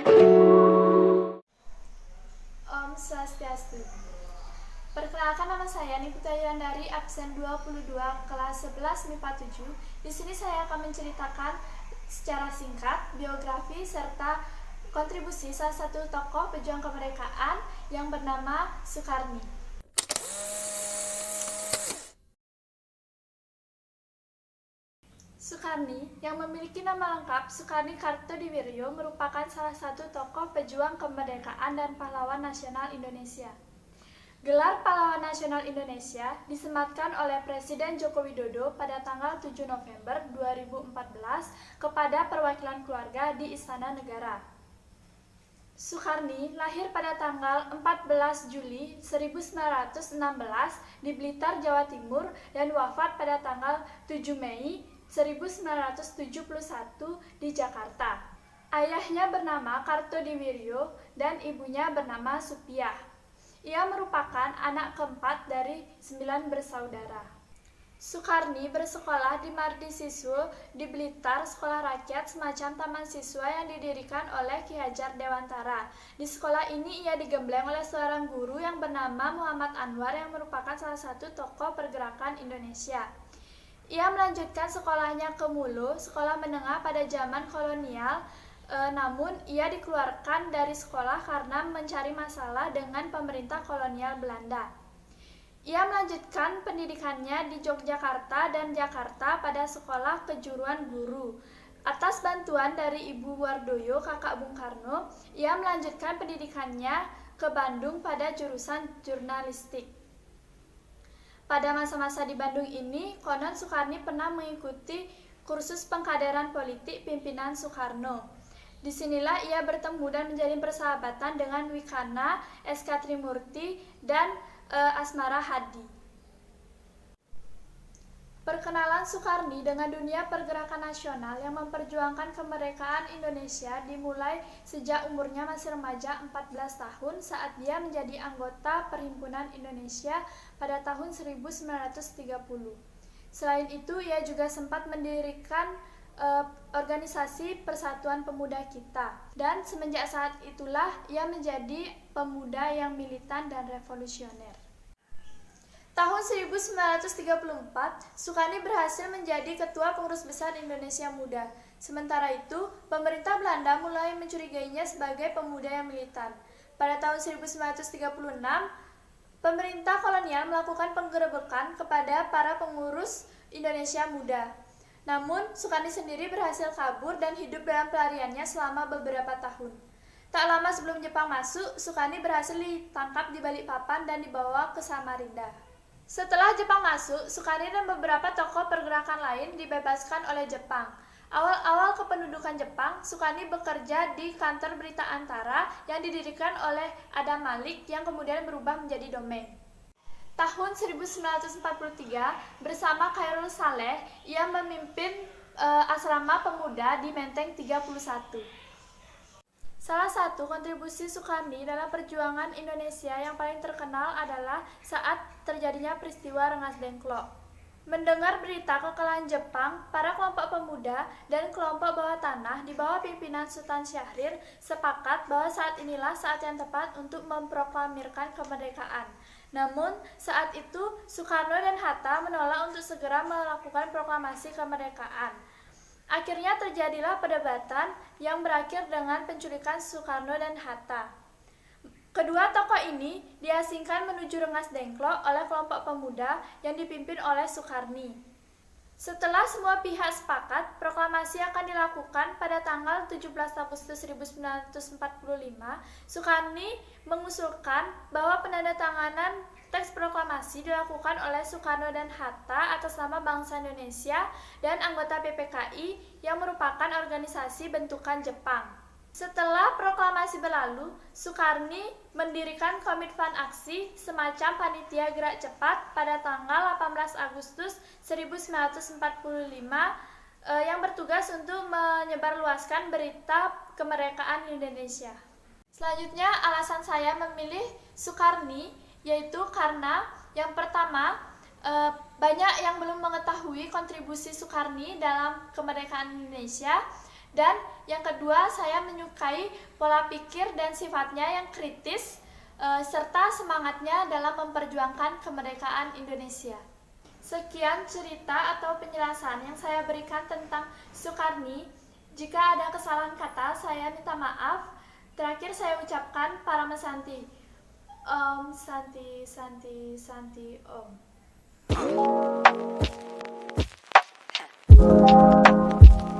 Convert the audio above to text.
Om Swastiastu. Perkenalkan, nama saya Niputa Yandari, absen 22 kelas 11 MIPA 7. Di sini saya akan menceritakan secara singkat biografi serta kontribusi salah satu tokoh pejuang kemerdekaan yang bernama Sukarni. Sukarni, yang memiliki nama lengkap Sukarni Kartodiwiryo, merupakan salah satu tokoh pejuang kemerdekaan dan pahlawan nasional Indonesia. Gelar Pahlawan Nasional Indonesia disematkan oleh Presiden Joko Widodo pada tanggal 7 November 2014 kepada perwakilan keluarga di Istana Negara. Sukarni lahir pada tanggal 14 Juli 1916 di Blitar, Jawa Timur dan wafat pada tanggal 7 Mei 1971 di Jakarta. Ayahnya bernama Kartodiwiryo dan ibunya bernama Supiah. Ia merupakan anak keempat dari 9 bersaudara. Sukarni bersekolah di Mardi Siswo di Blitar, sekolah rakyat semacam taman siswa yang didirikan oleh Ki Hajar Dewantara. Di sekolah ini ia digembleng oleh seorang guru yang bernama Muhammad Anwar yang merupakan salah satu tokoh pergerakan Indonesia. Ia melanjutkan sekolahnya ke Mulo, sekolah menengah pada zaman kolonial, namun ia dikeluarkan dari sekolah karena mencari masalah dengan pemerintah kolonial Belanda. Ia melanjutkan pendidikannya di Yogyakarta dan Jakarta pada sekolah kejuruan guru. Atas bantuan dari Ibu Wardoyo, kakak Bung Karno, ia melanjutkan pendidikannya ke Bandung pada jurusan jurnalistik. Pada masa-masa di Bandung ini, konon Sukarni pernah mengikuti kursus pengkaderan politik pimpinan Soekarno. Disinilah ia bertemu dan menjalin persahabatan dengan Wikana, S.K. Trimurti, dan Asmara Hadi. Perkenalan Sukarni dengan dunia pergerakan nasional yang memperjuangkan kemerdekaan Indonesia dimulai sejak umurnya masih remaja 14 tahun saat dia menjadi anggota Perhimpunan Indonesia pada tahun 1930. Selain itu, ia juga sempat mendirikan organisasi Persatuan Pemuda Kita, dan semenjak saat itulah ia menjadi pemuda yang militan dan revolusioner. Tahun 1934, Sukarni berhasil menjadi Ketua Pengurus Besar Indonesia Muda. Sementara itu, pemerintah Belanda mulai mencurigainya sebagai pemuda yang militan. Pada tahun 1936, pemerintah kolonial melakukan penggerebekan kepada para pengurus Indonesia Muda. Namun, Sukarni sendiri berhasil kabur dan hidup dalam pelariannya selama beberapa tahun. Tak lama sebelum Jepang masuk, Sukarni berhasil ditangkap di Balikpapan dan dibawa ke Samarinda. Setelah Jepang masuk, Sukarni dan beberapa tokoh pergerakan lain dibebaskan oleh Jepang. Awal-awal kependudukan Jepang, Sukarni bekerja di kantor Berita Antara yang didirikan oleh Adam Malik yang kemudian berubah menjadi Domeng. Tahun 1943, bersama Khairul Saleh, ia memimpin asrama pemuda di Menteng 31. Salah satu kontribusi Sukarni dalam perjuangan Indonesia yang paling terkenal adalah saat terjadinya peristiwa Rengas Dengklok. Mendengar berita kekalahan Jepang, para kelompok pemuda dan kelompok bawah tanah di bawah pimpinan Sultan Syahrir sepakat bahwa saat inilah saat yang tepat untuk memproklamirkan kemerdekaan. Namun, saat itu Soekarno dan Hatta menolak untuk segera melakukan proklamasi kemerdekaan. Akhirnya terjadilah perdebatan yang berakhir dengan penculikan Soekarno dan Hatta. Kedua tokoh ini diasingkan menuju Rengas Dengklok oleh kelompok pemuda yang dipimpin oleh Sukarni. Setelah semua pihak sepakat, proklamasi akan dilakukan pada tanggal 17 Agustus 1945. Sukarni mengusulkan bahwa penandatanganan teks proklamasi dilakukan oleh Soekarno dan Hatta atas nama bangsa Indonesia dan anggota PPKI yang merupakan organisasi bentukan Jepang. Setelah proklamasi berlalu, Sukarni mendirikan Komitmen Aksi semacam panitia gerak cepat pada tanggal 18 Agustus 1945 yang bertugas untuk menyebarluaskan berita kemerdekaan Indonesia. Selanjutnya, alasan saya memilih Sukarni yaitu karena yang pertama, banyak yang belum mengetahui kontribusi Sukarni dalam kemerdekaan Indonesia, Dan yang kedua, saya menyukai pola pikir dan sifatnya yang kritis, serta semangatnya dalam memperjuangkan kemerdekaan Indonesia. Sekian cerita atau penjelasan yang saya berikan tentang Soekarni. Jika ada kesalahan kata, saya minta maaf. Terakhir saya ucapkan Parama Santi. Om Santi Santi Santi Om.